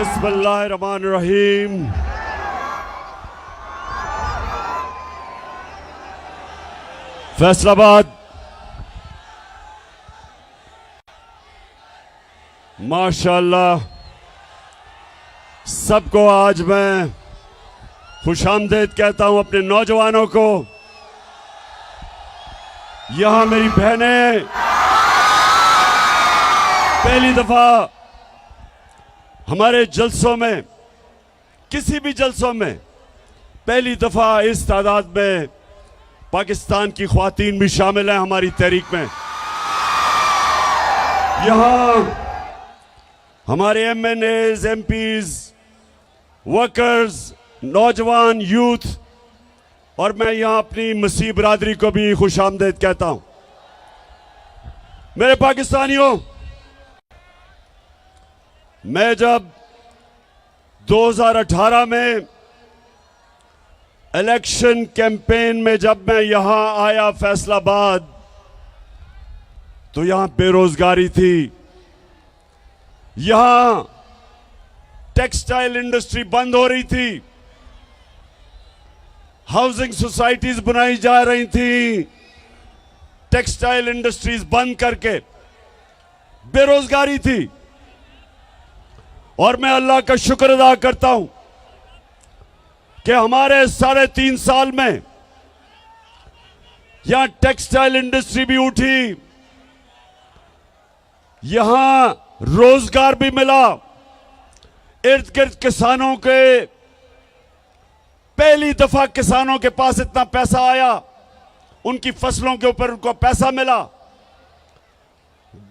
बिस्मिल्लाहिर्रहमानिर्रहीम। फैसलाबाद माशाअल्लाह सबको आज मैं खुशामदीद कहता हूं अपने नौजवानों को। यहां मेरी बहनें पहली दफा हमारे जलसों में, किसी भी जलसों में पहली दफा इस तादाद में पाकिस्तान की ख्वातीन भी शामिल हैं हमारी तहरीक में। यहां हमारे एमएनएज, एमपीज, वर्कर्स, नौजवान, यूथ और मैं यहां अपनी मसीह बरादरी को भी खुशामदीद कहता हूं। मेरे पाकिस्तानियों, मैं जब 2018 में इलेक्शन कैंपेन में जब मैं यहां आया फैसलाबाद, तो यहां बेरोजगारी थी, यहां टेक्सटाइल इंडस्ट्री बंद हो रही थी, हाउसिंग सोसाइटीज बनाई जा रही थी, टेक्सटाइल इंडस्ट्रीज बंद करके बेरोजगारी थी। और मैं अल्लाह का शुक्र अदा करता हूं कि हमारे 3.5 साल में यहां टेक्सटाइल इंडस्ट्री भी उठी, यहां रोजगार भी मिला, इर्द गिर्द किसानों के पहली दफा किसानों के पास इतना पैसा आया, उनकी फसलों के ऊपर उनको पैसा मिला।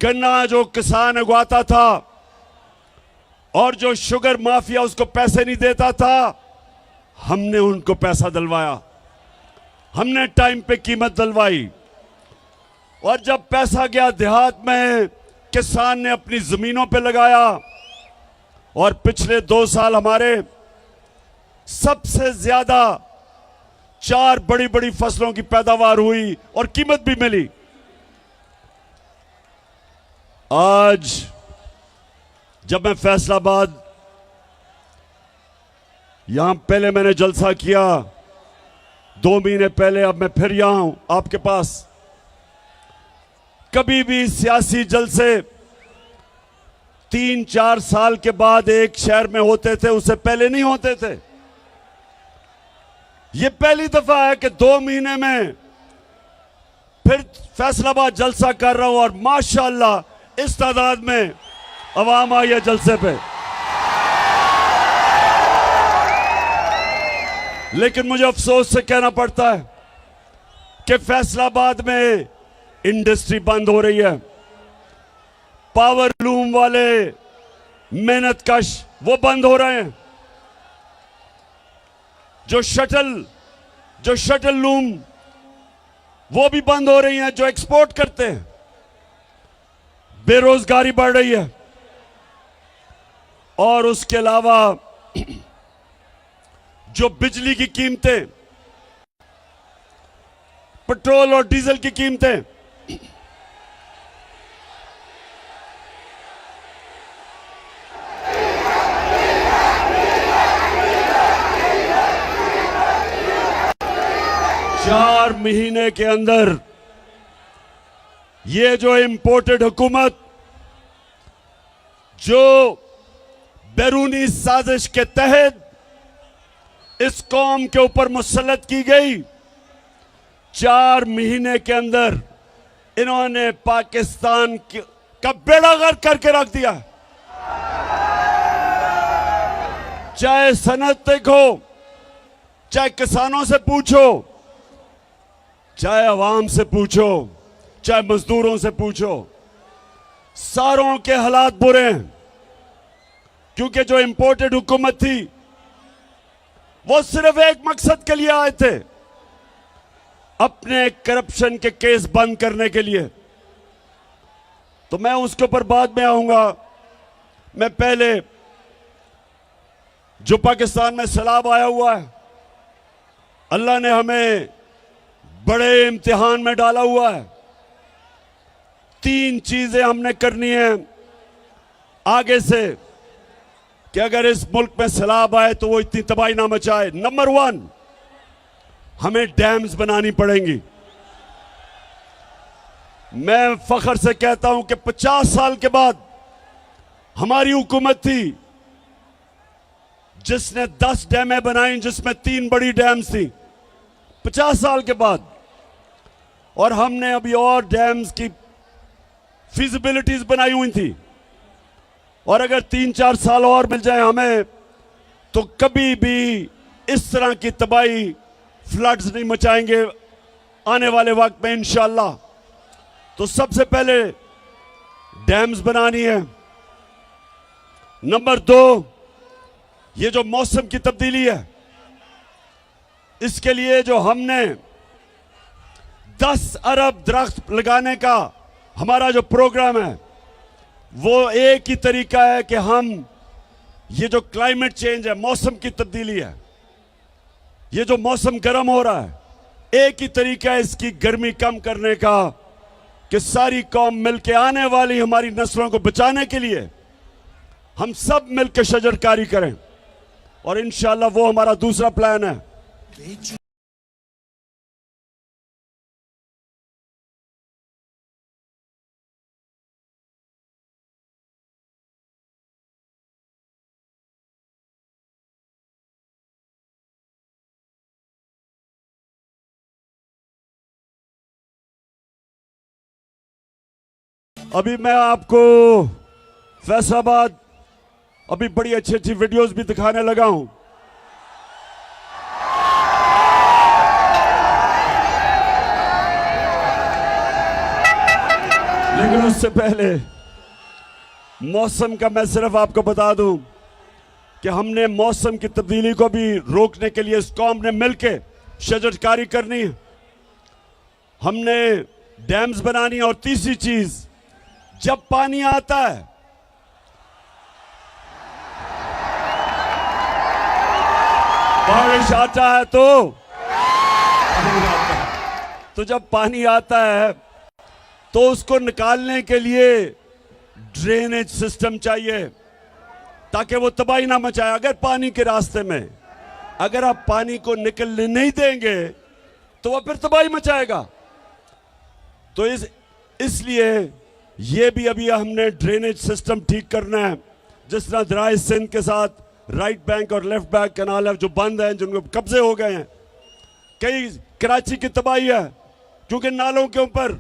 गन्ना जो किसान उगाता था और जो शुगर माफिया उसको पैसे नहीं देता था, हमने उनको पैसा दिलवाया, हमने टाइम पे कीमत दिलवाई। और जब पैसा गया देहात में, किसान ने अपनी जमीनों पे लगाया और पिछले 2 साल हमारे सबसे ज्यादा 4 बड़ी बड़ी फसलों की पैदावार हुई और कीमत भी मिली। आज जब मैं फैसलाबाद यहां पहले मैंने जलसा किया 2 महीने पहले, अब मैं फिर यहां हूं आपके पास। कभी भी सियासी जलसे 3-4 साल के बाद एक शहर में होते थे, उससे पहले नहीं होते थे। यह पहली दफा है कि 2 महीने में फिर फैसलाबाद जलसा कर रहा हूं और माशाअल्लाह इस तादाद में अवाम आई है जलसे पे। लेकिन मुझे अफसोस से कहना पड़ता है कि फैसलाबाद में इंडस्ट्री बंद हो रही है, पावर लूम वाले मेहनत कश वो बंद हो रहे हैं, जो शटल लूम वो भी बंद हो रही हैं, जो एक्सपोर्ट करते हैं। बेरोजगारी बढ़ रही है और उसके अलावा जो बिजली की कीमतें, पेट्रोल और डीजल की कीमतें, चार महीने के अंदर ये जो इंपोर्टेड हुकूमत जो बैरूनी साजिश के तहत इस कौम के ऊपर मुसल्लत की गई, 4 महीने के अंदर इन्होंने पाकिस्तान का बेड़ा गर्क करके रख दिया। चाहे सनत देखो, चाहे किसानों से पूछो, चाहे अवाम से पूछो, चाहे मजदूरों से पूछो, सारों के हालात बुरे हैं। क्योंकि जो इंपोर्टेड हुकूमत थी वो सिर्फ एक मकसद के लिए आए थे, अपने करप्शन के केस बंद करने के लिए। तो मैं उसके ऊपर बाद में आऊंगा। मैं पहले जो पाकिस्तान में सैलाब आया हुआ है, अल्लाह ने हमें बड़े इम्तिहान में डाला हुआ है। 3 चीजें हमने करनी है आगे से। कि अगर इस मुल्क में सैलाब आए तो वो इतनी तबाही ना मचाए। नंबर 1, हमें डैम्स बनानी पड़ेंगी। मैं फख्र से कहता हूं कि 50 साल के बाद हमारी हुकूमत थी जिसने 10 डैमें बनाई, जिसमें 3 बड़ी डैम्स थी 50 साल के बाद। और हमने अभी और डैम्स की फिजिबिलिटीज बनाई हुई थी, और अगर 3-4 साल और मिल जाए हमें तो कभी भी इस तरह की तबाही, फ्लड्स नहीं मचाएंगे आने वाले वक्त में इंशाअल्लाह। तो सबसे पहले डैम्स बनानी है। नंबर 2, ये जो मौसम की तब्दीली है, इसके लिए जो हमने 10 अरब दरख्त लगाने का हमारा जो प्रोग्राम है, वो एक ही तरीका है कि हम ये जो क्लाइमेट चेंज है, मौसम की तब्दीली है, ये जो मौसम गर्म हो रहा है, एक ही तरीका है इसकी गर्मी कम करने का कि सारी कौम मिलके आने वाली हमारी नस्लों को बचाने के लिए हम सब मिलकर शजरकारी करें। और इंशाअल्लाह वो हमारा दूसरा प्लान है। अभी मैं आपको फैसलाबाद अभी बड़ी अच्छी अच्छी वीडियोस भी दिखाने लगा हूं। लेकिन उससे पहले मौसम का मैं सिर्फ आपको बता दूं कि हमने मौसम की तब्दीली को भी रोकने के लिए इस कौम ने मिलकर शजरकारी करनी है, हमने डैम्स बनानी है। और तीसरी चीज, जब पानी आता है बारिश आता है तो जब पानी आता है तो उसको निकालने के लिए ड्रेनेज सिस्टम चाहिए ताकि वो तबाही ना मचाए। अगर पानी के रास्ते में अगर आप पानी को निकलने नहीं देंगे तो वह फिर तबाही मचाएगा। तो इसलिए ये भी अभी हमने ड्रेनेज सिस्टम ठीक करना है। जिस तरह दराए सिंध के साथ राइट बैंक और लेफ्ट बैंक कैनाल है जो बंद हैं, जिनको कब्जे हो गए हैं। कई कराची की तबाही है क्योंकि नालों के ऊपर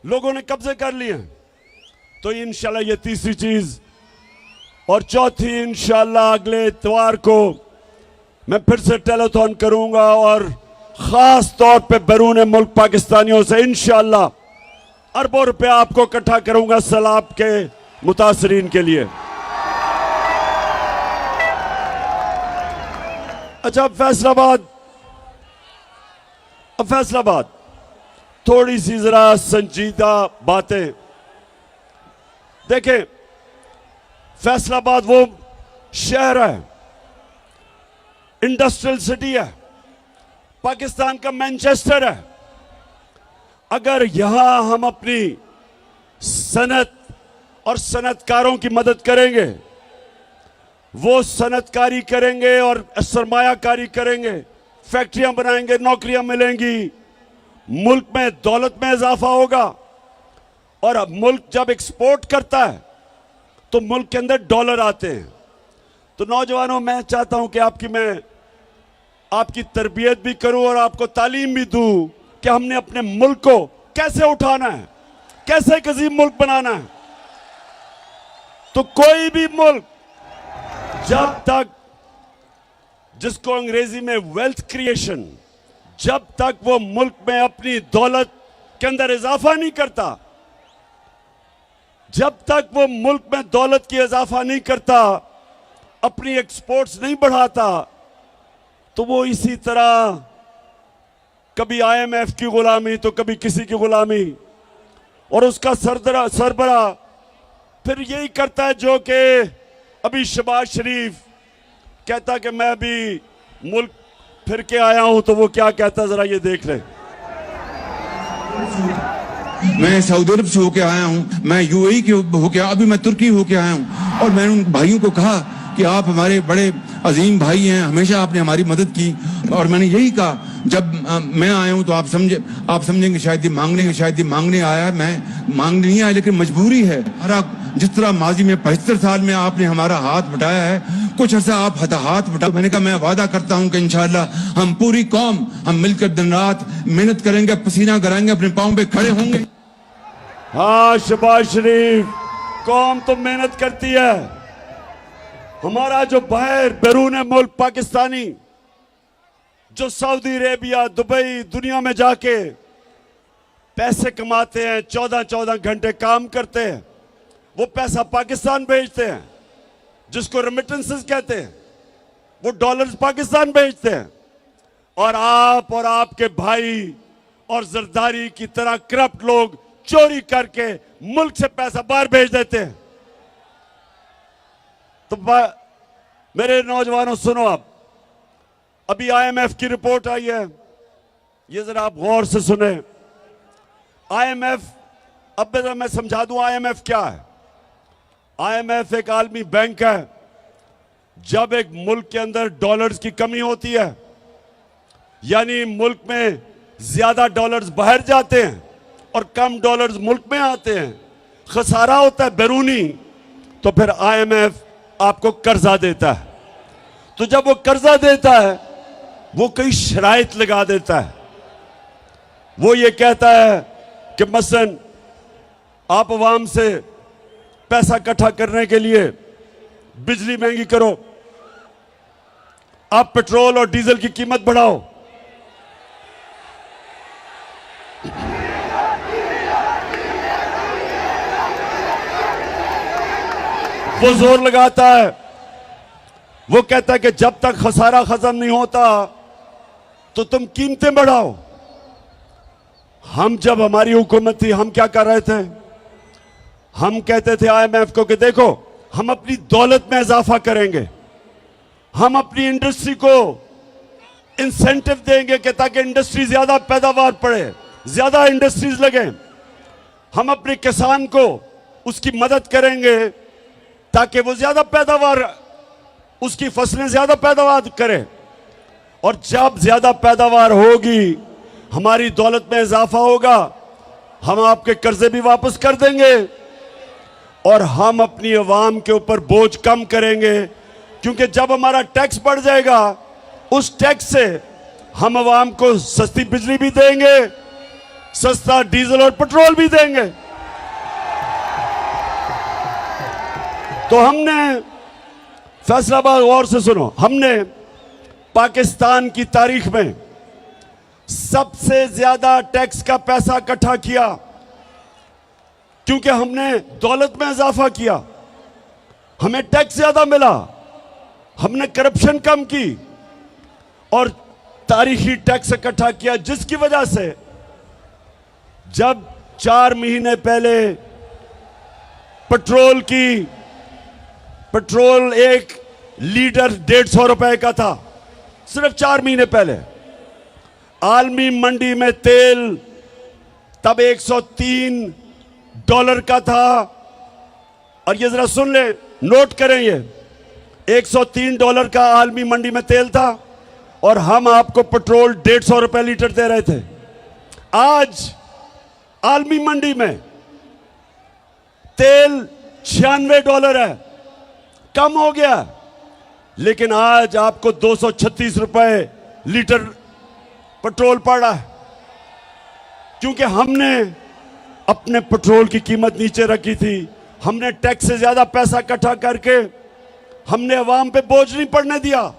लोगों ने कब्जे कर लिए हैं। तो इंशाल्लाह ये तीसरी चीज। और चौथी, इंशाल्लाह अगले इतवार को मैं फिर से टेलीथॉन करूंगा और खास तौर पे बैरून मुल्क पाकिस्तानियों से इंशाल्लाह अरबों रुपया आपको इकट्ठा करूंगा सैलाब के मुतासरीन के लिए। अच्छा, फैसलाबाद थोड़ी सी जरा संजीदा बातें देखें। फैसलाबाद वो शहर है, इंडस्ट्रियल सिटी है, पाकिस्तान का मैनचेस्टर है। अगर यहां हम अपनी सनत और सनतकारों की मदद करेंगे, वो सनतकारी करेंगे और सरमायाकारी करेंगे, फैक्ट्रियां बनाएंगे, नौकरियां मिलेंगी, मुल्क में दौलत में इजाफा होगा। और अब मुल्क जब एक्सपोर्ट करता है तो मुल्क के अंदर डॉलर आते हैं। तो नौजवानों, मैं चाहता हूं कि मैं आपकी तरबियत भी करूं और आपको तालीम भी दूं कि हमने अपने मुल्क को कैसे उठाना है, कैसे एक अजीम मुल्क बनाना है। तो कोई भी मुल्क जब तक, जिसको अंग्रेजी में वेल्थ क्रिएशन, जब तक वो मुल्क में अपनी दौलत के अंदर इजाफा नहीं करता, जब तक वो मुल्क में दौलत की इजाफा नहीं करता, अपनी एक्सपोर्ट्स नहीं बढ़ाता, तो वो इसी तरह कभी IMF की गुलामी तो कभी किसी की गुलामी, और उसका सरबरा फिर यही करता है जो कि अभी शहबाज शरीफ कहता कि मैं भी मुल्क फिर के आया हूं। तो वो क्या कहता, जरा ये देख लें। मैं सऊदी अरब से होके आया हूं, मैं UAE के होके, अभी मैं तुर्की होके आया हूं। और मैंने उन भाइयों को कहा कि आप हमारे बड़े अजीम भाई हैं, हमेशा आपने हमारी मदद की। और मैंने यही कहा, जब मैं आया हूं तो आप समझेंगे शायद ये मांगने आया। मैं मांगने नहीं आया, लेकिन मजबूरी है। जिस तरह माजी में 75 साल में आपने हमारा हाथ बटाया है, कुछ अर्सा आप हाथ बटा। मैंने कहा मैं वादा करता हूं कि इंशाअल्लाह हम पूरी कौम हम मिलकर दिन रात मेहनत करेंगे, पसीना कराएंगे, अपने पांव पे खड़े होंगे। हाँ शहबाज शरीफ, कौम तो मेहनत करती है। हमारा जो बाहर बैरून मुल्क पाकिस्तानी जो सऊदी अरेबिया, दुबई, दुनिया में जाके पैसे कमाते हैं, 14-14 घंटे काम करते हैं, वो पैसा पाकिस्तान भेजते हैं, जिसको रेमिटेंसेस कहते हैं। वो डॉलर्स पाकिस्तान भेजते हैं। और आप और आपके भाई और जरदारी की तरह करप्ट लोग चोरी करके मुल्क से पैसा बाहर भेज देते हैं। तो मेरे नौजवानों सुनो, आप अभी आईएमएफ की रिपोर्ट आई है, ये जरा आप गौर से सुने। आईएमएफ, अब जरा मैं समझा दूं आईएमएफ क्या है। आईएमएफ एक आलमी बैंक है। जब एक मुल्क के अंदर डॉलर्स की कमी होती है, यानी मुल्क में ज्यादा डॉलर्स बाहर जाते हैं और कम डॉलर्स मुल्क में आते हैं, खसारा होता है बैरूनी, तो फिर आईएमएफ आपको कर्जा देता है। तो जब वो कर्जा देता है, वो कई शराइत लगा देता है। वो ये कहता है कि मसलन आप अवाम से पैसा इकट्ठा करने के लिए बिजली महंगी करो, आप पेट्रोल और डीजल की कीमत बढ़ाओ, वो जोर लगाता है। वो कहता है कि जब तक खसारा खत्म नहीं होता तो तुम कीमतें बढ़ाओ। हम जब हमारी हुकूमत थी, हम क्या कर रहे थे? हम कहते थे आईएमएफ को कि देखो, हम अपनी दौलत में इजाफा करेंगे, हम अपनी इंडस्ट्री को इंसेंटिव देंगे कि ताकि इंडस्ट्री ज्यादा पैदावार पड़े, ज्यादा इंडस्ट्रीज लगे। हम अपने किसान को उसकी मदद करेंगे ताकि वो ज्यादा पैदावार, उसकी फसलें ज्यादा पैदावार करे। और जब ज्यादा पैदावार होगी, हमारी दौलत में इजाफा होगा, हम आपके कर्जे भी वापस कर देंगे और हम अपनी आवाम के ऊपर बोझ कम करेंगे। क्योंकि जब हमारा टैक्स बढ़ जाएगा, उस टैक्स से हम आवाम को सस्ती बिजली भी देंगे, सस्ता डीजल और पेट्रोल भी देंगे। तो हमने फैसलाबाद, गौर से सुनो, हमने पाकिस्तान की तारीख में सबसे ज्यादा टैक्स का पैसा इकट्ठा किया, क्योंकि हमने दौलत में इजाफा किया, हमें टैक्स ज्यादा मिला, हमने करप्शन कम की और तारीखी टैक्स इकट्ठा किया, जिसकी वजह से जब 4 महीने पहले पेट्रोल 1 लीटर 150 रुपए का था, सिर्फ 4 महीने पहले आलमी मंडी में तेल तब $103 का था। और ये जरा सुन ले, नोट करें, ये $103 का आलमी मंडी में तेल था और हम आपको पेट्रोल 150 रुपए लीटर दे रहे थे। आज आलमी मंडी में तेल $96 है, कम हो गया, लेकिन आज आपको 236 रुपए लीटर पेट्रोल पड़ रहा है, क्योंकि हमने अपने पेट्रोल की कीमत नीचे रखी थी। हमने टैक्स से ज्यादा पैसा इकट्ठा करके हमने अवाम पे बोझ नहीं पड़ने दिया।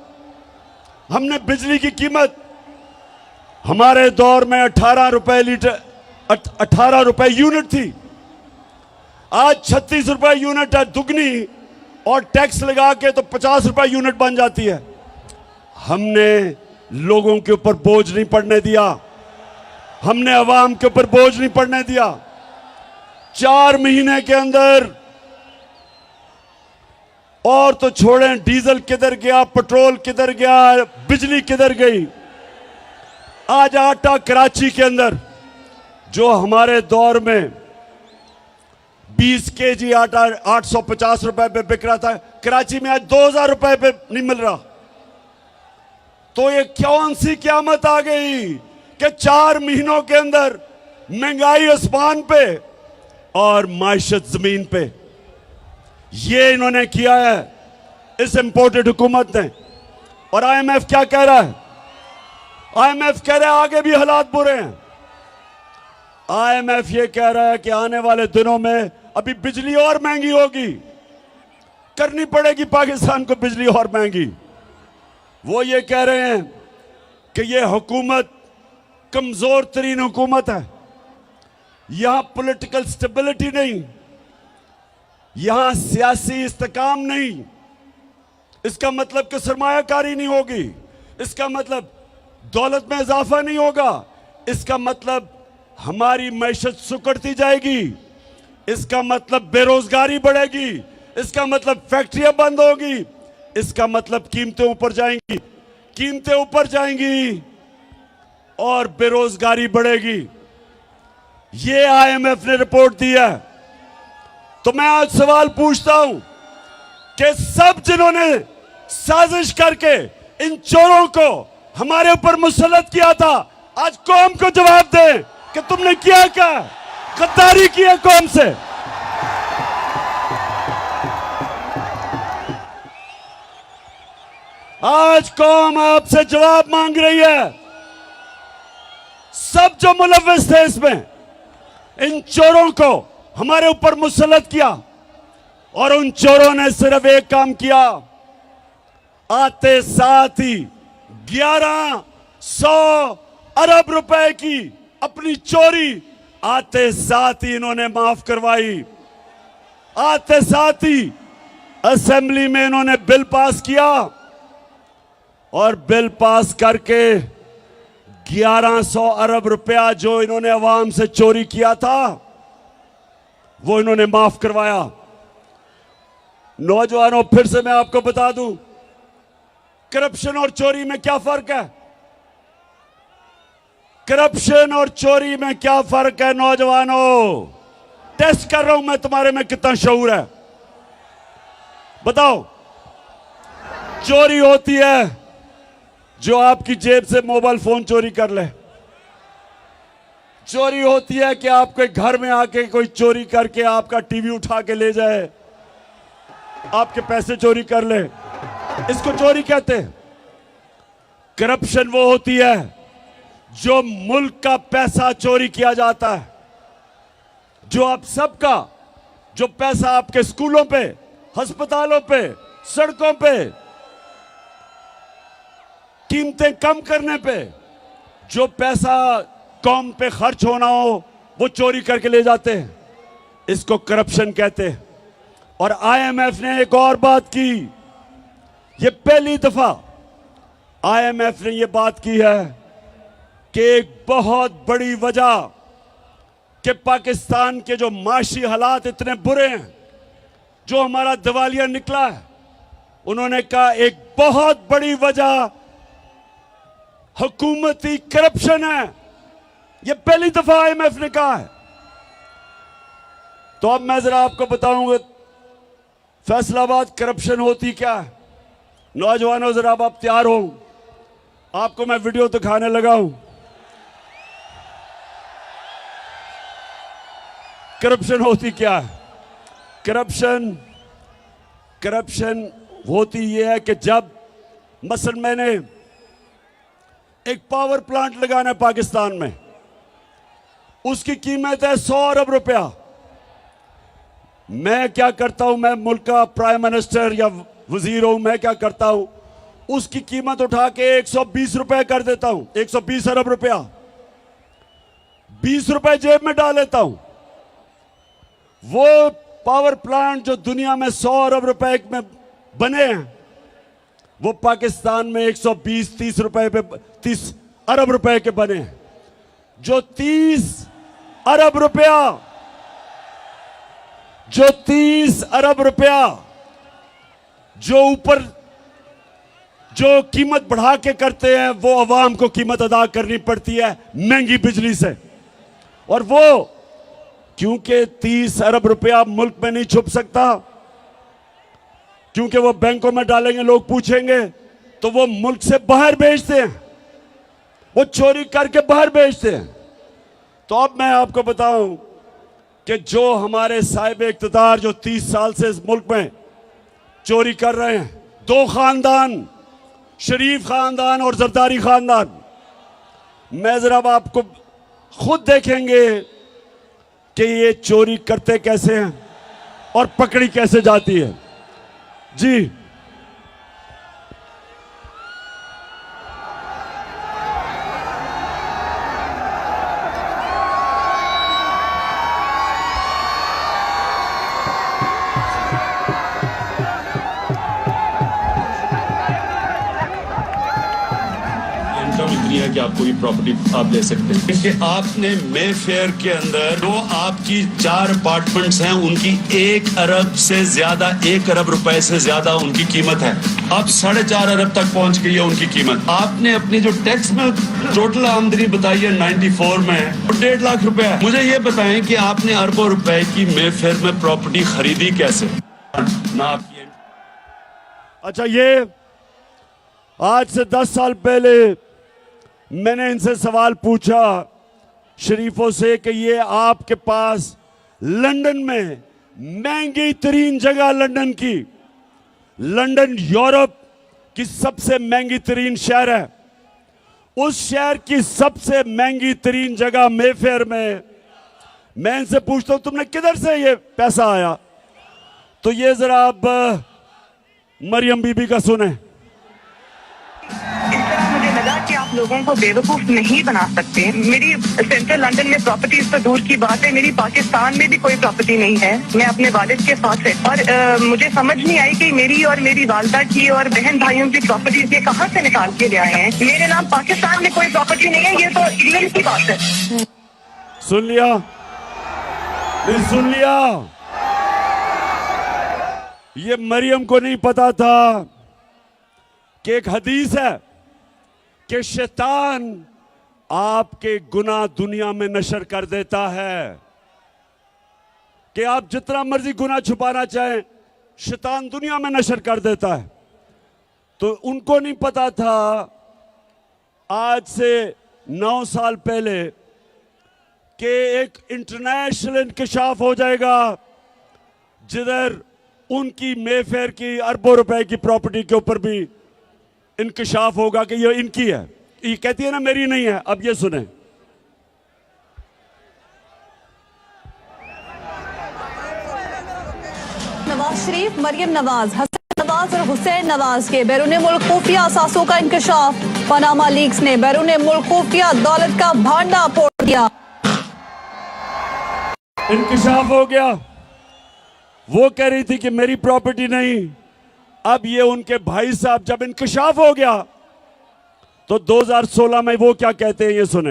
हमने बिजली की कीमत, हमारे दौर में 18 रुपए लीटर, 18 रुपए यूनिट थी, आज 36 रुपए यूनिट है, दुगनी, और टैक्स लगा के तो 50 रुपए यूनिट बन जाती है। हमने लोगों के ऊपर बोझ नहीं पड़ने दिया, हमने अवाम के ऊपर बोझ नहीं पड़ने दिया। 4 महीने के अंदर, और तो छोड़ें डीजल किधर गया, पेट्रोल किधर गया, बिजली किधर गई। आज आटा कराची के अंदर जो हमारे दौर में 20 केजी आटा 850 रुपए पे बिक रहा था, कराची में आज 2000 रुपए पे नहीं मिल रहा। तो ये कौन सी क़यामत आ गई कि 4 महीनों के अंदर महंगाई आसमान पे और माइशत जमीन पे। ये इन्होंने किया है इस इंपोर्टेड हुकूमत ने। और आईएमएफ क्या कह रहा है? आईएमएफ कह रहा है आगे भी हालात बुरे हैं। आईएमएफ ये कह रहा है कि आने वाले दिनों में अभी बिजली और महंगी होगी, करनी पड़ेगी पाकिस्तान को बिजली और महंगी। वो ये कह रहे हैं कि ये हुकूमत कमजोर तरीन हुकूमत है, यहां पॉलिटिकल स्टेबिलिटी नहीं, यहां सियासी इस्तेकाम नहीं। इसका मतलब कि सरमायाकारी नहीं होगी, इसका मतलब दौलत में इजाफा नहीं होगा, इसका मतलब हमारी मैशत सुकड़ती जाएगी, इसका मतलब बेरोजगारी बढ़ेगी, इसका मतलब फैक्ट्रियां बंद होगी, इसका मतलब कीमतें ऊपर जाएंगी, कीमतें ऊपर जाएंगी और बेरोजगारी बढ़ेगी। ये आईएमएफ ने रिपोर्ट दी है। तो मैं आज सवाल पूछता हूं कि सब जिन्होंने साजिश करके इन चोरों को हमारे ऊपर मुसल्लत किया था, आज कौम को जवाब दें कि तुमने किया क्या? गद्दारी की है कौम से। आज कौम आपसे जवाब मांग रही है। सब जो मुलव्विस थे इसमें, इन चोरों को हमारे ऊपर मुसल्लत किया और उन चोरों ने सिर्फ एक काम किया, आते साथ ही 1100 अरब रुपए की अपनी चोरी आते साथ ही इन्होंने माफ करवाई। आते साथ ही असेंबली में इन्होंने बिल पास किया और बिल पास करके 1100 अरब रुपया जो इन्होंने अवाम से चोरी किया था वो इन्होंने माफ करवाया। नौजवानों, फिर से मैं आपको बता दूं, करप्शन और चोरी में क्या फर्क है? करप्शन और चोरी में क्या फर्क है नौजवानों? टेस्ट कर रहा हूं मैं तुम्हारे में कितना शऊर है। बताओ। चोरी होती है जो आपकी जेब से मोबाइल फोन चोरी कर ले। चोरी होती है कि आपके घर में आके कोई चोरी करके आपका टीवी उठा के ले जाए, आपके पैसे चोरी कर ले, इसको चोरी कहते हैं। करप्शन वो होती है जो मुल्क का पैसा चोरी किया जाता है, जो आप सबका, जो पैसा आपके स्कूलों पे, अस्पतालों पे, सड़कों पे, कीमतें कम करने पे, जो पैसा कौम पे खर्च होना हो वो चोरी करके ले जाते हैं, इसको करप्शन कहते हैं। और आईएमएफ ने एक और बात की, ये पहली दफा आईएमएफ ने ये बात की है कि एक बहुत बड़ी वजह कि पाकिस्तान के जो माशी हालात इतने बुरे हैं, जो हमारा दिवालिया निकला है, उन्होंने कहा एक बहुत बड़ी वजह हुकूमती करप्शन है। ये पहली दफा आईएमएफ ने कहा है। तो अब मैं जरा आपको बताऊंगा फैसलाबाद करप्शन होती क्या है। नौजवानों, जरा अब आप तैयार हो, आपको मैं वीडियो दिखाने लगा हूं। करप्शन होती क्या है? करप्शन होती यह है कि जब मसलन मैंने एक पावर प्लांट लगाना है पाकिस्तान में, उसकी कीमत है 100 अरब रुपया। मैं क्या करता हूं, मैं मुल्क का प्राइम मिनिस्टर या वजीर हूं, मैं क्या करता हूं, उसकी कीमत उठा के 120 रुपए कर देता हूं, 120 अरब रुपया, 20 रुपए जेब में डाल लेता हूं। वो पावर प्लांट जो दुनिया में 100 अरब रुपए में बने हैं, वो पाकिस्तान में 120-30 रुपए पे 30 अरब रुपए के बने हैं। जो 30 अरब रुपया जो ऊपर जो कीमत बढ़ा के करते हैं, वो अवाम को कीमत अदा करनी पड़ती है महंगी बिजली से। और वो क्योंकि 30 अरब रुपया मुल्क में नहीं छुप सकता, क्योंकि वो बैंकों में डालेंगे, लोग पूछेंगे, तो वो मुल्क से बाहर भेजते हैं, वो चोरी करके बाहर भेजते हैं। तो अब मैं आपको बताऊं कि जो हमारे साहिब इख्तियार जो 30 साल से इस मुल्क में चोरी कर रहे हैं, 2 खानदान, शरीफ खानदान और जरदारी खानदान, मैं जरा अब आपको खुद देखेंगे कि ये चोरी करते कैसे हैं और पकड़ी कैसे जाती है। जी इतनी है कि आपको ये प्रॉपर्टी आप ले सकते हैं कि आपने मे फेयर के अंदर जो आपकी 4 अपार्टमेंट्स हैं उनकी 1 अरब से ज्यादा, 1 अरब रुपए से ज्यादा उनकी कीमत है। अब 4.5 अरब तक पहुंच गई है उनकी कीमत। आपने अपनी जो टैक्स में टोटल आमदनी बताई है 94 में 1.5 लाख रुपए है। मुझे ये बताएं कि आपने अरबों रुपए की मे फेयर में प्रॉपर्टी खरीदी कैसे? ना आपकी। अच्छा, ये आज से 10 साल पहले मैंने इनसे सवाल पूछा शरीफों से कि ये आपके पास लंदन में महंगी तरीन जगह, लंदन यूरोप की सबसे महंगी तरीन शहर है, उस शहर की सबसे महंगी तरीन जगह मेफेयर में मैं इनसे पूछता हूं तुमने किधर से ये पैसा आया? तो ये जरा अब मरियम बीबी का सुने। कि आप लोगों को बेवकूफ नहीं बना सकते। मेरी सेंट्रल लंदन में प्रॉपर्टीज तो दूर की बात है, मेरी पाकिस्तान में भी कोई प्रॉपर्टी नहीं है। मैं अपने वालिद के साथ है और मुझे समझ नहीं आई कि मेरी और मेरी वालदा की और बहन भाइयों की प्रॉपर्टीज ये कहाँ से निकाल के ले आए हैं। मेरे नाम पाकिस्तान में कोई प्रॉपर्टी नहीं है, ये तो इंग्लैंड की बात है। सुन लिया, सुन लिया। ये मरियम को नहीं पता था कि एक हदीस है कि शैतान आपके गुनाह दुनिया में नशर कर देता है, कि आप जितना मर्जी गुनाह छुपाना चाहें शैतान दुनिया में नशर कर देता है। तो उनको नहीं पता था आज से 9 साल पहले कि एक इंटरनेशनल इंकशाफ हो जाएगा जिधर उनकी मेफेयर की अरबों रुपए की प्रॉपर्टी के ऊपर भी इंकशाफ होगा कि ये इनकी है। ये कहती है ना मेरी नहीं है। अब ये सुने, नवाज शरीफ, मरियम नवाज, हसन नवाज और हुसैन नवाज के बैरून मुल्क खुफिया असासों का इंकशाफ। पनामा लीक्स ने बैरून मुल्क खुफिया दौलत का भांडा फोड़ दिया। इंकशाफ हो गया। वो कह रही थी कि मेरी प्रॉपर्टी नहीं। अब ये उनके भाई साहब जब इंकशाफ हो गया तो 2016 में वो क्या कहते हैं, ये सुने।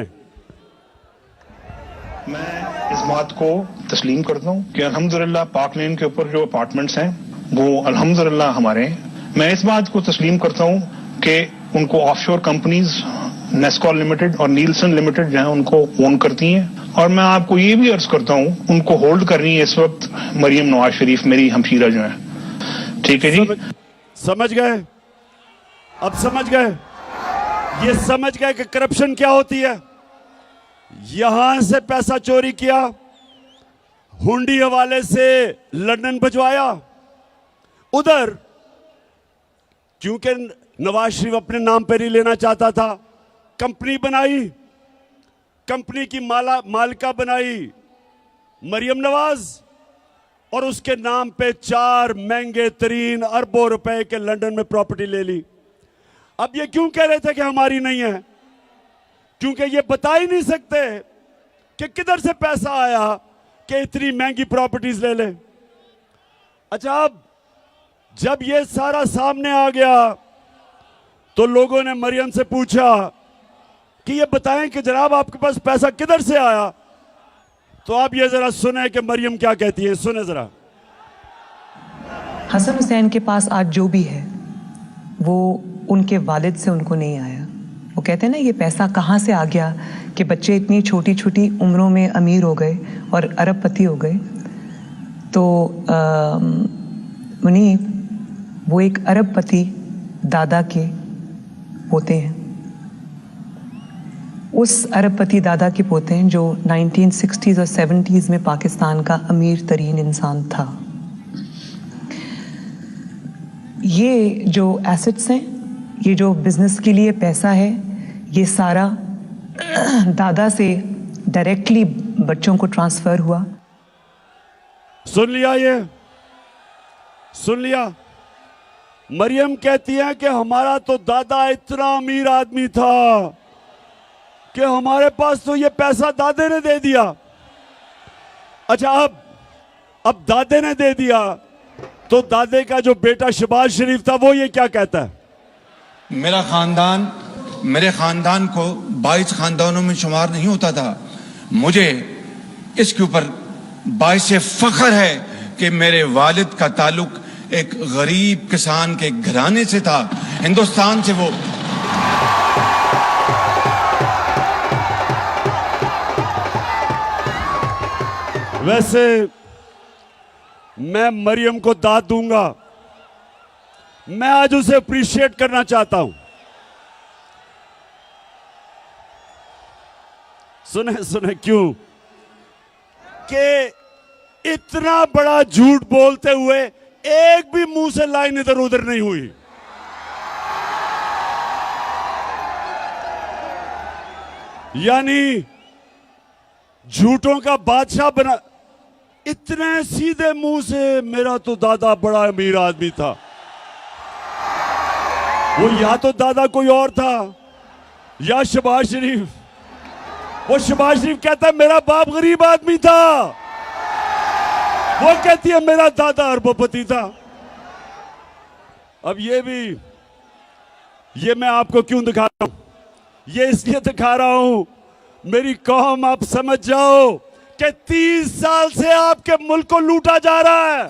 मैं इस बात को तस्लीम करता हूँ कि अल्हम्दुलिल्लाह पाक लेन के ऊपर जो अपार्टमेंट्स हैं वो अल्हम्दुलिल्लाह हमारे हैं। मैं इस बात को तस्लीम करता हूँ कि उनको ऑफशोर कंपनीज नेस्कॉल लिमिटेड और नीलसन लिमिटेड जो है उनको ओन करती हैं। और मैं आपको ये भी अर्ज करता हूँ उनको होल्ड कर रही है इस वक्त मरियम नवाज शरीफ, मेरी हमशीरा जो है। ठीक है जी, समझ गए? अब समझ गए? ये समझ गए कि करप्शन क्या होती है। यहां से पैसा चोरी किया, हुंडी हवाले से लंदन भिजवाया, उधर क्योंकि नवाज शरीफ अपने नाम पर ही लेना चाहता था, कंपनी बनाई, कंपनी की मालिका बनाई मरियम नवाज और उसके नाम पे 4 महंगे तरीन अरबों रुपए के लंदन में प्रॉपर्टी ले ली। अब ये क्यों कह रहे थे कि हमारी नहीं है? क्योंकि ये बता ही नहीं सकते कि किधर से पैसा आया कि इतनी महंगी प्रॉपर्टीज ले ले। अच्छा, अब जब ये सारा सामने आ गया तो लोगों ने मरियम से पूछा कि ये बताएं कि जनाब आपके पास पैसा किधर से आया। तो आप ये जरा सुने कि मरियम क्या कहती है, सुने जरा। हसन हुसैन के पास आज जो भी है वो उनके वालिद से उनको नहीं आया, वो कहते हैं ना, ये पैसा कहाँ से आ गया कि बच्चे इतनी छोटी छोटी उम्रों में अमीर हो गए और अरबपति हो गए। तो मुनीब वो एक अरबपति दादा के पोते हैं, उस अरबपति दादा के पोते हैं जो 1960s और 70s में पाकिस्तान का अमीर तरीन इंसान था। ये जो एसेट्स हैं, ये जो बिजनेस के लिए पैसा है, ये सारा दादा से डायरेक्टली बच्चों को ट्रांसफर हुआ। सुन लिया, ये सुन लिया। मरियम कहती है कि हमारा तो दादा इतना अमीर आदमी था कि हमारे पास तो ये पैसा दादे ने दे दिया। अच्छा, अब दादे ने दे दिया तो दादे का जो बेटा शहबाज शरीफ था वो ये क्या कहता है? मेरे खानदान को 22 खानदानों में शुमार नहीं होता था। मुझे इसके ऊपर बाइस फख्र है कि मेरे वालिद का ताल्लुक एक गरीब किसान के घराने से था, हिंदुस्तान से। वो वैसे मैं मरियम को दाद दूंगा, मैं आज उसे अप्रिशिएट करना चाहता हूं। सुने सुने क्यों कि इतना बड़ा झूठ बोलते हुए एक भी मुंह से लाइन इधर उधर नहीं हुई। यानी झूठों का बादशाह बना, इतने सीधे मुंह से मेरा तो दादा बड़ा अमीर आदमी था। वो या तो दादा कोई और था या शहबाज शरीफ। वो शहबाज शरीफ कहता है मेरा बाप गरीब आदमी था, वो कहती है मेरा दादा अरबपति था। अब ये मैं आपको क्यों दिखा रहा हूं? ये इसलिए दिखा रहा हूं मेरी कौम आप समझ जाओ कि 30 साल से आपके मुल्क को लूटा जा रहा है।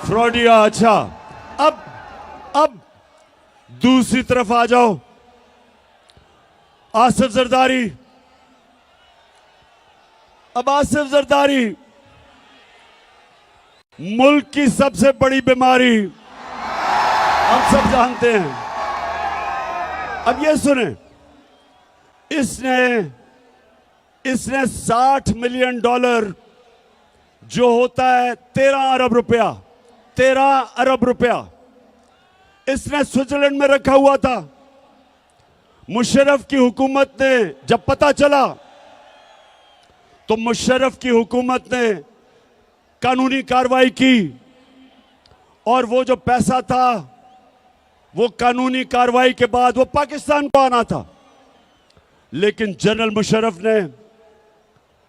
फ्रॉडिया। अच्छा, अब दूसरी तरफ आ जाओ। आसिफ जरदारी। अब आसिफ जरदारी मुल्क की सबसे बड़ी बीमारी हम सब जानते हैं। अब ये सुने, इसने $60 मिलियन जो होता है 13 अरब रुपया इसने स्विट्जरलैंड में रखा हुआ था। मुशर्रफ की हुकूमत ने जब पता चला तो मुशर्रफ की हुकूमत ने कानूनी कार्रवाई की और वो जो पैसा था वो कानूनी कार्रवाई के बाद वो पाकिस्तान को आना था। लेकिन जनरल मुशर्रफ ने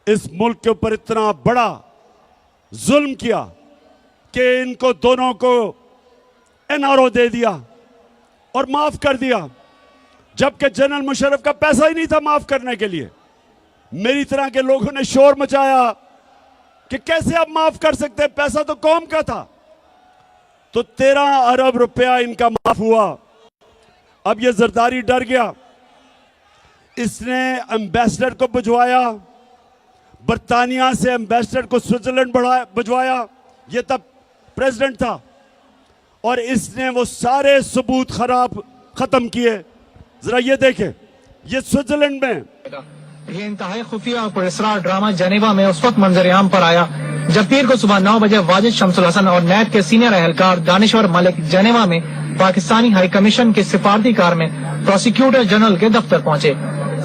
इस मुल्क के ऊपर इतना बड़ा जुल्म किया कि इनको दोनों को एनआरओ दे दिया और माफ कर दिया, जबकि जनरल मुशर्रफ का पैसा ही नहीं था माफ करने के लिए। मेरी तरह के लोगों ने शोर मचाया कि कैसे आप माफ कर सकते हैं, पैसा तो कौम का था। तो 13 अरब रुपया इनका माफ हुआ। अब ये जरदारी डर गया, इसने एम्बेसडर को भिजवाया, बर्तानिया से एम्बेसडर को स्विट्जरलैंड भिजवाया, ये तब प्रेसिडेंट था, और इसने वो सारे सबूत खत्म किए। जरा ये देखें, ये स्विट्जरलैंड में ये इंतहाई खुफिया और पुरस्कार ड्रामा जेनेवा में उस वक्त मंजर-ए-आम पर आया जब पीर को सुबह 9 बजे वाजिद शमसुल हसन और नैब के सीनियर एहलकार दानिश्वर मलिक जेनेवा में पाकिस्तानी हाई कमीशन की सिफारती कार में प्रोसिक्यूटर जनरल के दफ्तर पहुंचे।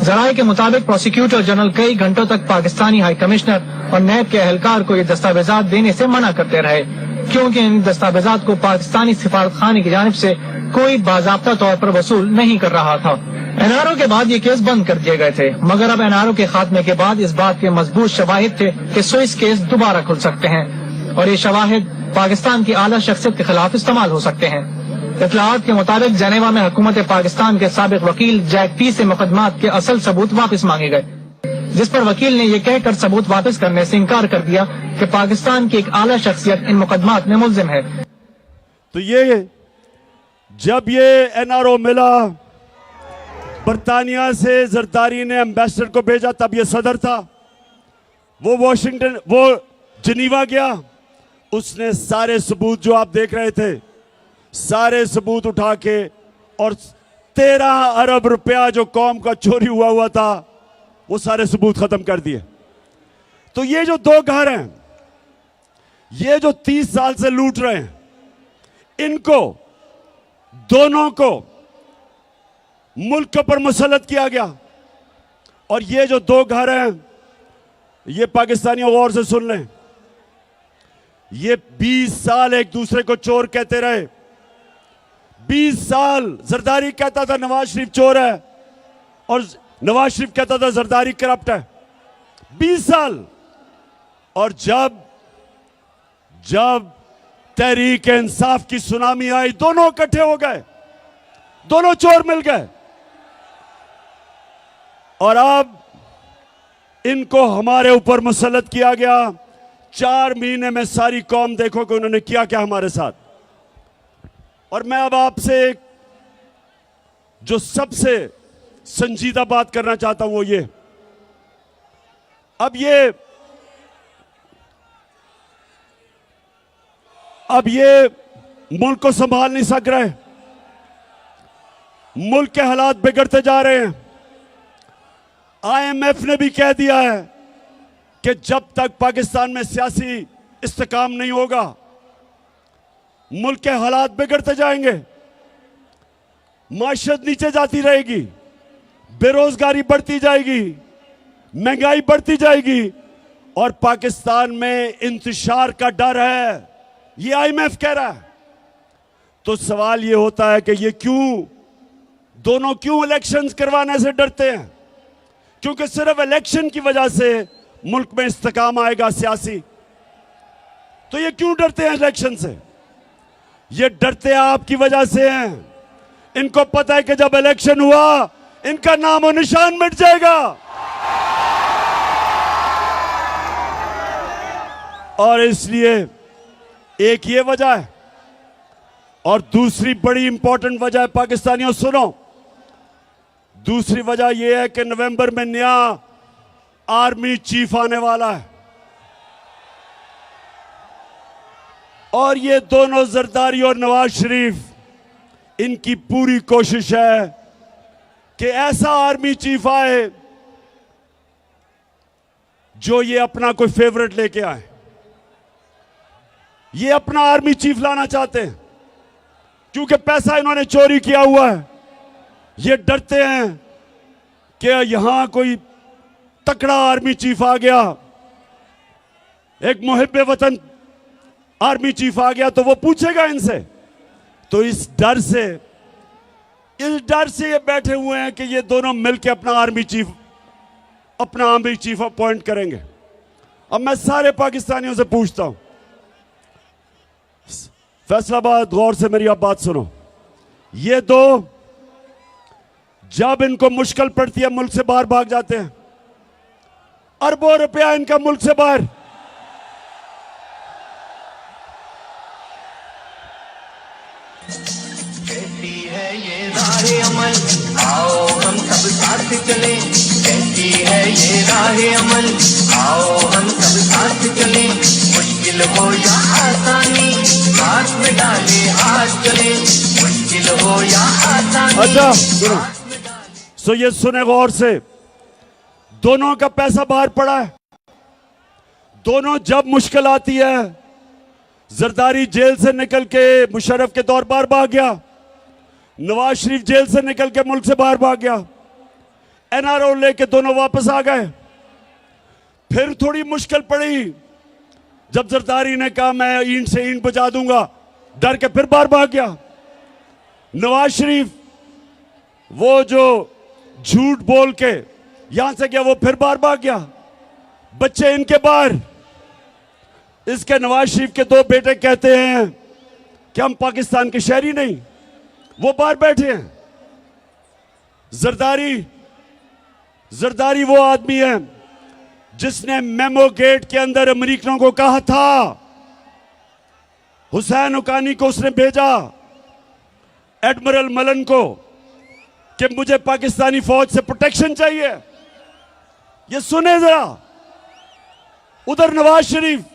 जराये के मुताबिक प्रोसिक्यूटर जनरल कई घंटों तक पाकिस्तानी हाई कमिश्नर और नैब के एहलकार को ये दस्तावेजात देने से मना करते रहे, क्योंकि इन दस्तावेजात को पाकिस्तानी सिफारत खाने की जानिब से कोई बाज़ाब्ता तौर पर वसूल नहीं कर रहा था। एनआरओ के बाद ये केस बंद कर दिए गए थे, मगर अब एनआरओ के खात्मे के बाद इस बात के मजबूत शवाहिद थे कि स्विस केस दोबारा खुल सकते हैं और ये शवाहिद पाकिस्तान की आला शख्सियत के खिलाफ इस्तेमाल हो सकते हैं। इत्तलाआत के मुताबिक जेनेवा में हुकूमत पाकिस्तान के साबिक वकील जैक पी से मुकदमात के असल सबूत वापस मांगे गए। जिस पर वकील ने ये कहकर सबूत वापस करने से इनकार कर दिया कि पाकिस्तान की एक आला शख्सियत इन मुकदमात में मुल्जिम है। तो ये जब ये एनआरओ मिला बरतानिया से, जरदारी ने एम्बेसडर को भेजा, तब ये सदर था, वो जिनीवा गया, उसने सारे सबूत जो आप देख रहे थे, सारे सबूत उठा के और 13 अरब रुपया जो कौम का चोरी हुआ था वो सारे सबूत खत्म कर दिए। तो ये जो दो घर हैं, ये जो 30 साल से लूट रहे हैं, इनको दोनों को मुल्क पर मुसल्लत किया गया। और ये जो दो घर हैं, ये पाकिस्तानियों गौर से सुन लें, ये 20 साल एक दूसरे को चोर कहते रहे। 20 साल जरदारी कहता था नवाज शरीफ चोर है और नवाज शरीफ कहता था जरदारी करप्ट है। 20 साल। और जब तहरीक इंसाफ की सुनामी आई, दोनों इकट्ठे हो गए, दोनों चोर मिल गए। और अब इनको हमारे ऊपर मुसल्लत किया गया। 4 महीने में सारी कौम देखो कि उन्होंने किया क्या हमारे साथ। और मैं अब आपसे जो सबसे संजीदा बात करना चाहता हूं वो ये, अब ये मुल्क को संभाल नहीं सक रहे, मुल्क के हालात बिगड़ते जा रहे हैं। IMF ने भी कह दिया है कि जब तक पाकिस्तान में सियासी इस्तेकाम नहीं होगा, मुल्क के हालात बिगड़ते जाएंगे, माशरत नीचे जाती रहेगी, बेरोजगारी बढ़ती जाएगी, महंगाई बढ़ती जाएगी और पाकिस्तान में इंतशार का डर है, ये IMF कह रहा है। तो सवाल ये होता है कि ये दोनों क्यों इलेक्शंस करवाने से डरते हैं? क्योंकि सिर्फ इलेक्शन की वजह से मुल्क में इस्तेकाम आएगा सियासी। तो ये क्यों डरते हैं इलेक्शन से? ये डरते आपकी वजह से हैं। इनको पता है कि जब इलेक्शन हुआ इनका नाम और निशान मिट जाएगा। और इसलिए एक ये वजह है। और दूसरी बड़ी इंपॉर्टेंट वजह है, पाकिस्तानियों सुनो, दूसरी वजह यह है कि नवंबर में नया आर्मी चीफ आने वाला है। और ये दोनों जरदारी और नवाज शरीफ, इनकी पूरी कोशिश है कि ऐसा आर्मी चीफ आए जो ये अपना कोई फेवरेट लेके आए। ये अपना आर्मी चीफ लाना चाहते हैं क्योंकि पैसा इन्होंने चोरी किया हुआ है। ये डरते हैं कि यहां कोई तकड़ा आर्मी चीफ आ गया, एक मुहिब्बे वतन आर्मी चीफ आ गया तो वो पूछेगा इनसे। तो इस डर से ये बैठे हुए हैं कि ये दोनों मिलकर अपना आर्मी चीफ अपॉइंट करेंगे। अब मैं सारे पाकिस्तानियों से पूछता हूं, फैसलाबाद, गौर से मेरी आप बात सुनो। ये दो जब इनको मुश्किल पड़ती है मुल्क से बाहर भाग जाते हैं। अरबों रुपया इनका मुल्क से बाहर। कहती है ये राह अमल, आओ हम सब साथ चले। कहती है ये राह अमल, आओ हम सब साथ चले। मुश्किल हो या आसानी, हाथ में डाले हाथ चले। मुश्किल हो या आसानी। अच्छा सुनो, सो ये सुने गौर से, दोनों का पैसा बाहर पड़ा है। दोनों जब मुश्किल आती है, जरदारी जेल से निकल के मुशर्रफ के दौर पर भाग गया, नवाज शरीफ जेल से निकल के मुल्क से बाहर भाग गया, एनआरओ लेके दोनों वापस आ गए। फिर थोड़ी मुश्किल पड़ी, जब जरदारी ने कहा मैं ईंट से ईंट बचा दूंगा, डर के फिर बाहर भाग गया। नवाज शरीफ वो जो झूठ बोल के यहां से गया, वो फिर बाहर भाग गया। बच्चे इनके बाहर। इसके नवाज शरीफ के 2 बेटे कहते हैं कि हम पाकिस्तान के शहरी नहीं, वो बाहर बैठे हैं। जरदारी वो आदमी है जिसने मेमो गेट के अंदर अमेरिकनों को कहा था, हुसैन हुक्कानी को उसने भेजा, एडमिरल मलन को, कि मुझे पाकिस्तानी फौज से प्रोटेक्शन चाहिए। ये सुने जरा, उधर नवाज शरीफ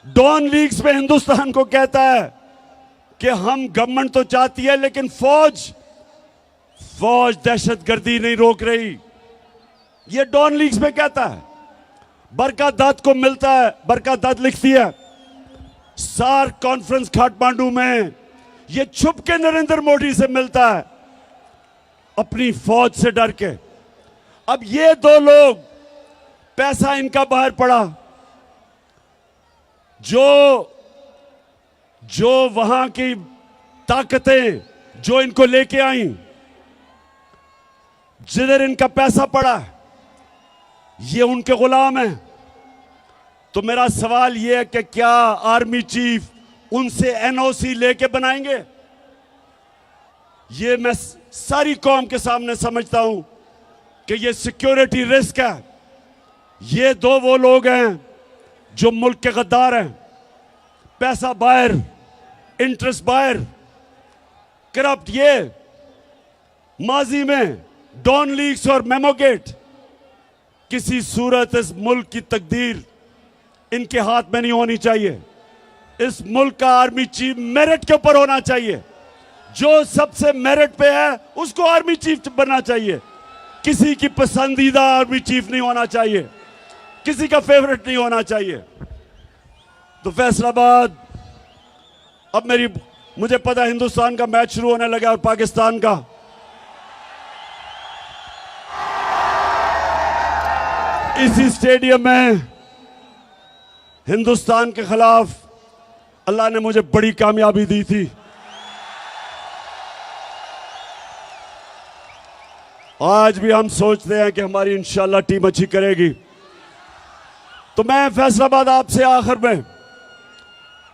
डॉन लीग्स में हिंदुस्तान को कहता है कि हम गवर्नमेंट तो चाहती है लेकिन फौज दहशतगर्दी नहीं रोक रही। ये डॉन लीग्स में कहता है। बरकत दत्त को मिलता है, बरकत दत्त लिखती है सार्क कॉन्फ्रेंस काठमांडू में, ये छुप के नरेंद्र मोदी से मिलता है अपनी फौज से डर के। अब ये दो लोग, पैसा इनका बाहर पड़ा, जो वहां की ताकतें जो इनको लेके आई, जिधर इनका पैसा पड़ा, ये उनके गुलाम हैं। तो मेरा सवाल यह है कि क्या आर्मी चीफ उनसे एनओसी लेके बनाएंगे? ये मैं सारी कौम के सामने समझता हूं कि ये सिक्योरिटी रिस्क है। ये दो वो लोग हैं जो मुल्क के गद्दार हैं। पैसा बाहर, इंटरेस्ट बाहर, करप्ट। ये माजी में डॉन लीग्स और मेमोगेट, किसी सूरत इस मुल्क की तकदीर इनके हाथ में नहीं होनी चाहिए। इस मुल्क का आर्मी चीफ मेरिट के ऊपर होना चाहिए। जो सबसे मेरिट पे है उसको आर्मी चीफ बनना चाहिए। किसी की पसंदीदा आर्मी चीफ नहीं होना चाहिए, किसी का फेवरेट नहीं होना चाहिए। तो फैसलाबाद, अब मुझे पता है हिंदुस्तान का मैच शुरू होने लगा और पाकिस्तान का। इसी स्टेडियम में हिंदुस्तान के खिलाफ अल्लाह ने मुझे बड़ी कामयाबी दी थी। आज भी हम सोचते हैं कि हमारी इंशाल्लाह टीम अच्छी करेगी। तो मैं फैसलाबाद आपसे आखिर में,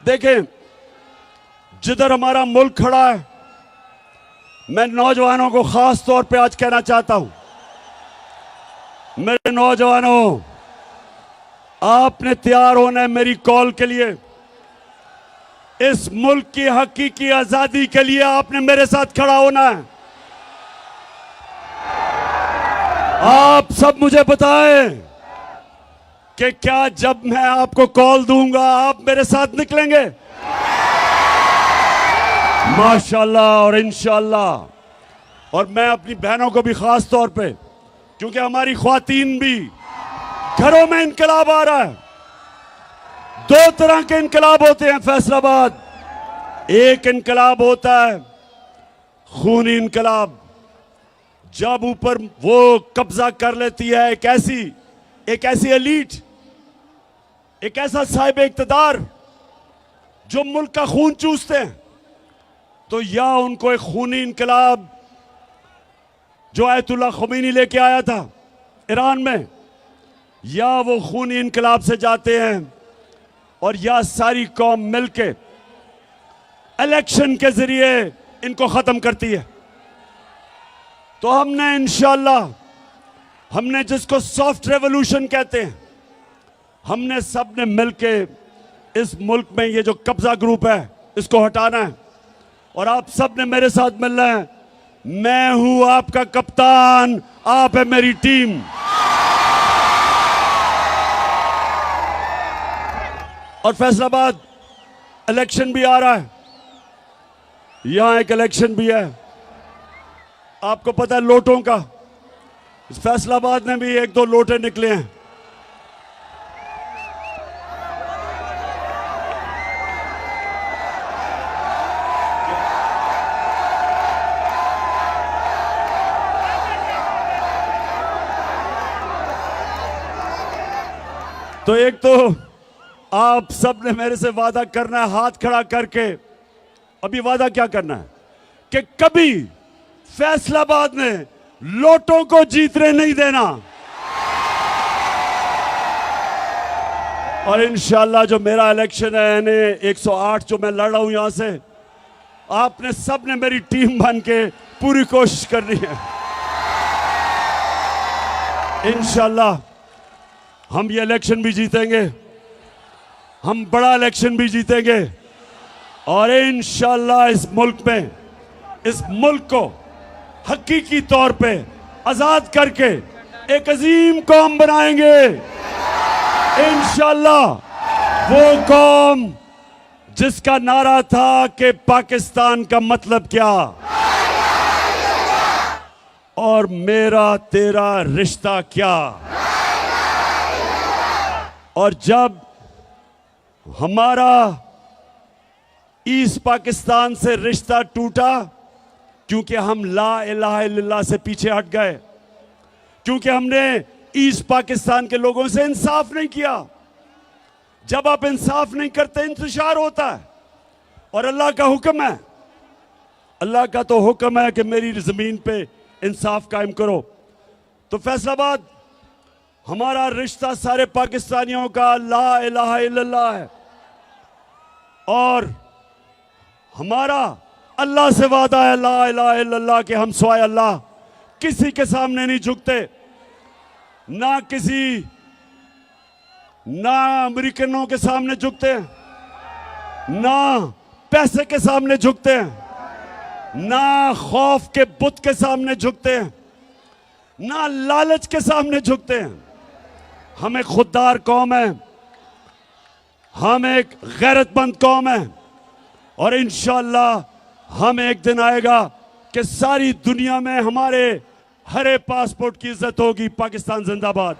देखें जिधर हमारा मुल्क खड़ा है, मैं नौजवानों को खास तौर पे आज कहना चाहता हूं, मेरे नौजवानों, आपने तैयार होना है मेरी कॉल के लिए। इस मुल्क की हकीकी आजादी के लिए आपने मेरे साथ खड़ा होना है। आप सब मुझे बताएं कि क्या जब मैं आपको कॉल दूंगा आप मेरे साथ निकलेंगे? माशाल्लाह और इंशाल्लाह। और मैं अपनी बहनों को भी खास तौर पे, क्योंकि हमारी ख्वातीन भी घरों में इनकलाब आ रहा है। दो तरह के इनकलाब होते हैं फैसलाबाद। एक इनकलाब होता है खूनी इनकलाब, जब ऊपर वो कब्जा कर लेती है एक ऐसी एलीट, एक ऐसा साहिब इख्तिदार जो मुल्क का खून चूसते हैं। तो या उनको एक खूनी इनकलाब जो आयतुल्लाह ख़ुमैनी लेके आया था ईरान में, या वो खूनी इनकलाब से जाते हैं और या सारी कौम मिलके इलेक्शन के जरिए इनको खत्म करती है। तो हमने इंशाल्लाह, हमने जिसको सॉफ्ट रेवोल्यूशन कहते हैं, हमने सब ने मिलके इस मुल्क में ये जो कब्जा ग्रुप है इसको हटाना है। और आप सब ने मेरे साथ मिलना है। मैं हूं आपका कप्तान, आप है मेरी टीम। और फैसलाबाद इलेक्शन भी आ रहा है, यहां एक इलेक्शन भी है, आपको पता है लोटों का। फैसलाबाद में भी एक दो लोटे निकले हैं। तो एक तो आप सब ने मेरे से वादा करना है हाथ खड़ा करके। अभी वादा क्या करना है कि कभी फैसलाबाद में लोटों को जीतने नहीं देना। और इंशाल्लाह जो मेरा इलेक्शन है यानी 108 जो मैं लड़ रहा हूं यहां से, आपने सब ने मेरी टीम बन के पूरी कोशिश करनी है। इंशाल्लाह हम ये इलेक्शन भी जीतेंगे, हम बड़ा इलेक्शन भी जीतेंगे और इंशाअल्लाह इस मुल्क को हकीकी तौर पे आजाद करके एक अजीम कौम बनाएंगे। इंशाअल्लाह वो कौम जिसका नारा था कि पाकिस्तान का मतलब क्या और मेरा तेरा रिश्ता क्या। और जब हमारा ईस्ट पाकिस्तान से रिश्ता टूटा, क्योंकि हम ला इलाहा इल्लल्लाह से पीछे हट गए, क्योंकि हमने ईस्ट पाकिस्तान के लोगों से इंसाफ नहीं किया। जब आप इंसाफ नहीं करते इंतशार होता है और अल्लाह का हुक्म है, अल्लाह का तो हुक्म है कि मेरी जमीन पे इंसाफ कायम करो। तो फैसलाबाद हमारा रिश्ता सारे पाकिस्तानियों का ला इलाहा इल्लल्लाह है और हमारा अल्लाह से वादा है ला इलाहा इल्लल्लाह कि हम सिवाय अल्लाह किसी के सामने नहीं झुकते, ना अमेरिकनों के सामने झुकते हैं, ना पैसे के सामने झुकते हैं, ना खौफ के बुत के सामने झुकते हैं, ना लालच के सामने झुकते हैं। हम एक खुददार कौम है, हम एक गैरतमंद कौम है और इंशाअल्लाह हम एक दिन आएगा कि सारी दुनिया में हमारे हरे पासपोर्ट की इज्जत होगी। पाकिस्तान जिंदाबाद।